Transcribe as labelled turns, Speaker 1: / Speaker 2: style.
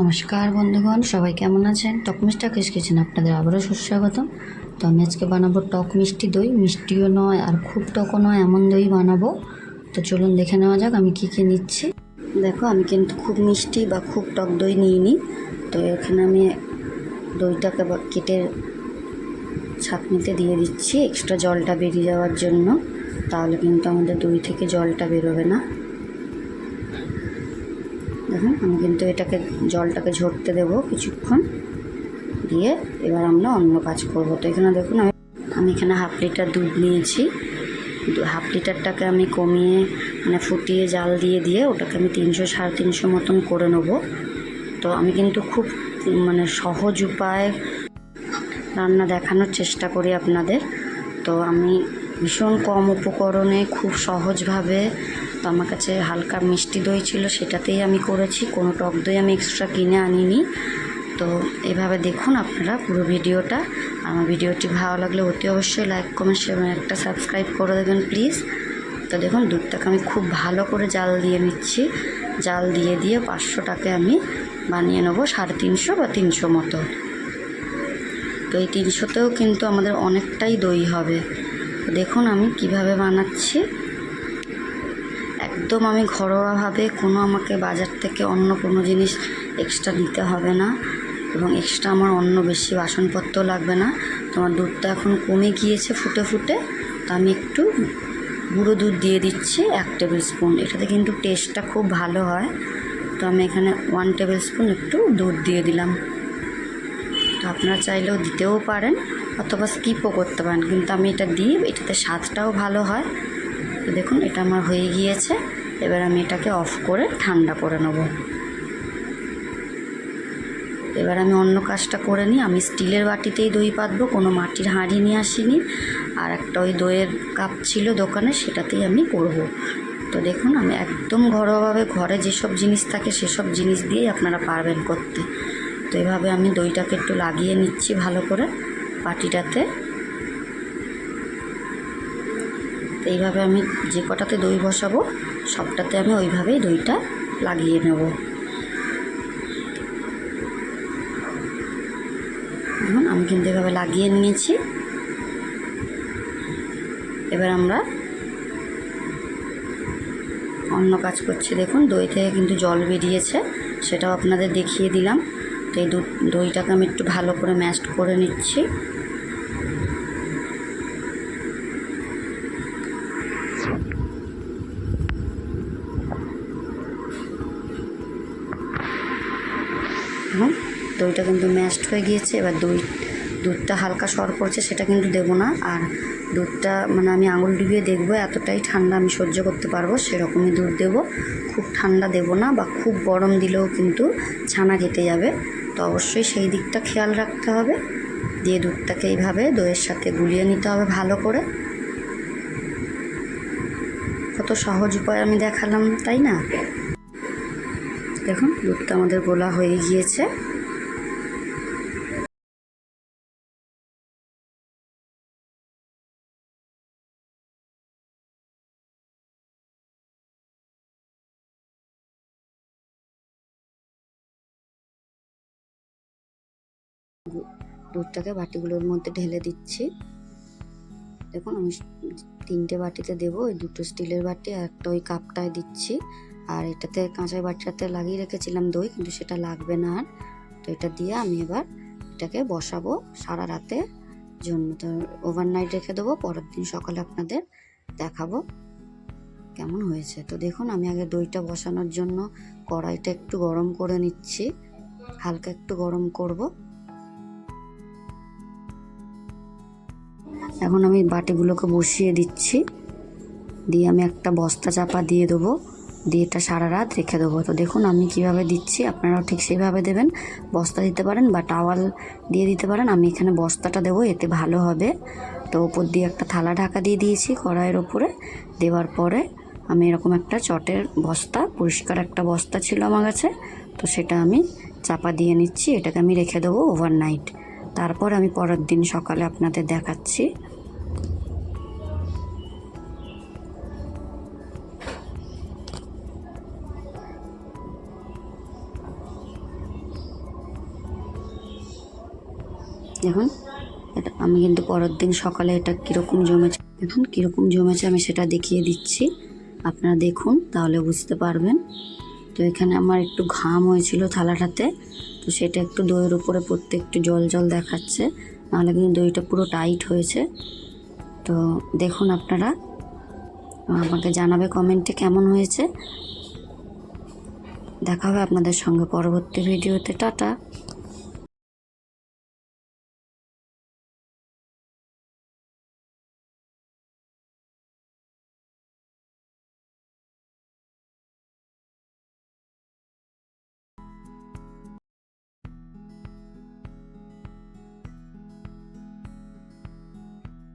Speaker 1: নমস্কার বন্ধুগণ, সবাই কেমন আছেন? টক মিষ্টি আকাশ কিচেনে আপনাদের আবারও সুস্বাগতম। তো আমি আজকে বানাবো টক মিষ্টি দই। মিষ্টিও নয় আর খুব টকও নয়, এমন দই বানাবো। তো চলুন দেখে নেওয়া যাক আমি কী কী নিচ্ছি। দেখো, আমি কিন্তু খুব মিষ্টি বা খুব টক দই নিইনি। তো এখানে আমি দইটাকে কেটে ছাঁকনিতে দিয়ে দিচ্ছি এক্সট্রা জলটা বেরিয়ে যাওয়ার জন্য, তাহলে কিন্তু আমাদের দই থেকে জলটা বেরোবে না। দেখুন, আমি কিন্তু জলটাকে ঝরতে দেবো কিছুক্ষণ, দিয়ে এবার আমরা অন্য কাজ করব। তো এখানে দেখুন, আমি এখানে 1/2 লিটার দুধ নিয়েছি। 1/2 লিটারটাকে আমি কমিয়ে ফুটিয়ে জাল দিয়ে ওটাকে আমি 300-350 মতন করে নেব। তো আমি কিন্তু খুব সহজ উপায়ে রান্না দেখানোর চেষ্টা করি আপনাদের। তো আমি ভীষণ কম উপকরণে খুব সহজভাবে, তো আমার কাছে হালকা মিষ্টি দই ছিল, সেটাতেই আমি করেছি। কোনো টক দই আমি এক্সট্রা কিনে আনিনি। তো এভাবে দেখুন আপনারা পুরো ভিডিওটা। আমার ভিডিওটি ভালো লাগলে অতি অবশ্যই লাইক কমেন্ট শেয়ার এবং একটা সাবস্ক্রাইব করে দেবেন প্লিজ। তো দেখুন, দুধটাকে আমি খুব ভালো করে জাল দিয়ে নিচ্ছি। জাল দিয়ে 500টাকে আমি বানিয়ে নেবো 350 বা 300 মতো। তো এই 300তেও কিন্তু আমাদের অনেকটাই দই হবে। দেখুন আমি কিভাবে বানাচ্ছি। একদম আমি ঘরোয়াভাবে, কোনো আমাকে বাজার থেকে অন্য কোনো জিনিস এক্সট্রা নিতে হবে না, এবং এক্সট্রা আমার অন্য বেশি বাসনপত্র লাগবে না। তোমার দুধটা এখন কমে গিয়েছে ফুটে ফুটে, তো আমি একটু গুঁড়ো দুধ দিয়ে দিচ্ছি 1 টেবিল স্পুন। এটাতে কিন্তু টেস্টটা খুব ভালো হয়। তো আমি এখানে 1 টেবিল স্পুন একটু দুধ দিয়ে দিলাম। তো আপনারা চাইলেও দিতেও পারেন অথবা স্কিপও করতে পারেন, কিন্তু আমি এটা দিই, এটাতে স্বাদটাও ভালো হয়। তো দেখুন, এটা আমার হয়ে গিয়েছে। এবার আমি এটাকে অফ করে ঠান্ডা করে নেব। এবার আমি অন্য কাজটা করে নিই। আমি স্টিলের বাটিতেই দই পাতবো, কোনো মাটির হাঁড়ি নিয়ে আসিনি। আর একটা ওই দইয়ের কাপ ছিল দোকানে, সেটাতেই আমি করব। তো দেখুন, আমি একদম ঘরোয়াভাবে ঘরে যেসব জিনিস থাকে সেসব জিনিস দিয়েই আপনারা পারবেন করতে। তো এভাবে আমি দইটাকে একটু লাগিয়ে নিচ্ছি ভালো করে বাটিটাতে। তো এইভাবে আমি যে কটাতে দই বসাবো সবটাতে আমি ওইভাবেই দইটা লাগিয়ে নেব। দেখুন, আমি কিন্তু এভাবে লাগিয়ে নিয়েছি। এবার আমরা অন্য কাজ করছি। দেখুন, দই থেকে কিন্তু জল বেরিয়েছে, সেটাও আপনাদের দেখিয়ে দিলাম। তো এই দইটাকে আমি একটু ভালো করে ম্যাশ করে নিচ্ছি। দেখুন, দইটা কিন্তু ম্যাশড হয়ে গিয়েছে। এবার দুধটা হালকা সর পড়ছে, সেটা কিন্তু দেবো না। আর দুধটা আমি আঙুল ডুবিয়ে দেখবো এতটাই ঠান্ডা আমি সহ্য করতে পারবো, সেরকমই দুধ দেবো। খুব ঠান্ডা দেবো না, বা খুব গরম দিলেও কিন্তু ছানা কেটে যাবে। তো অবশ্যই সেই দিকটা খেয়াল রাখতে হবে। দিয়ে দুধটাকে এইভাবে দইয়ের সাথে গুলিয়ে নিতে হবে ভালো করে। কত সহজ উপায় আমি দেখালাম, তাই না? দেখুন, দুধটা আমাদের গোলা হয়ে গিয়েছে। দুধটাকে বাটিগুলোর মধ্যে ঢেলে দিচ্ছি। দেখুন, আমি 3টে বাটিতে দেবো। ওই 2টো স্টিলের বাটি আর একটা ওই কাপটায় দিচ্ছি। আর এটাতে কাঁচের বাটিটাতে লাগিয়ে রেখেছিলাম দই, কিন্তু সেটা লাগবে না আর। তো এটা দিয়ে আমি এবার এটাকে বসাবো সারা রাতের জন্য। তো ওভারনাইট রেখে দেবো, পরের দিন সকালে আপনাদের দেখাবো কেমন হয়েছে। তো দেখুন, আমি আগে দইটা বসানোর জন্য কড়াইটা একটু গরম করে নিচ্ছি, হালকা একটু গরম করব। এখন আমি বাটিগুলোকে বসিয়ে দিচ্ছি, দিয়ে আমি একটা বস্তা চাপা দিয়ে দেবো, দিয়ে এটা সারা রাত রেখে দেবো। তো দেখুন আমি কিভাবে দিচ্ছি, আপনারাও ঠিক সেইভাবে দেবেন। বস্তা দিতে পারেন বা টাওয়াল দিয়ে দিতে পারেন। আমি এখানে বস্তাটা দেবো, এতে ভালো হবে। তো ওপর দিয়ে একটা থালা ঢাকা দিয়ে দিয়েছি কড়াইয়ের ওপরে। দেওয়ার পরে আমি এরকম একটা চটের বস্তা, পরিষ্কার একটা বস্তা ছিল আমার কাছে, তো সেটা আমি চাপা দিয়ে নিচ্ছি। এটাকে আমি রেখে দেবো ওভারনাইট। তারপর আমি পরের দিন সকালে আপনাদের দেখাচ্ছি। দেখুন এটা আমি কিন্তু পরের দিন সকালে এটা কীরকম জমেছে, দেখুন কীরকম জমেছে আমি সেটা দেখিয়ে দিচ্ছি, আপনারা দেখুন তাহলে বুঝতে পারবেন। তো এখানে আমার একটু ঘাম হয়েছিল থালাটাতে, তো সেটা একটু দইয়ের উপরে পড়তে একটু জল জল দেখাচ্ছে, নাহলে কিন্তু দইটা পুরো টাইট হয়েছে। তো দেখুন আপনারা, আমাকে জানাবে কমেন্টে কেমন হয়েছে। দেখা হবে আপনাদের সঙ্গে পরবর্তী ভিডিওতে। টাটা।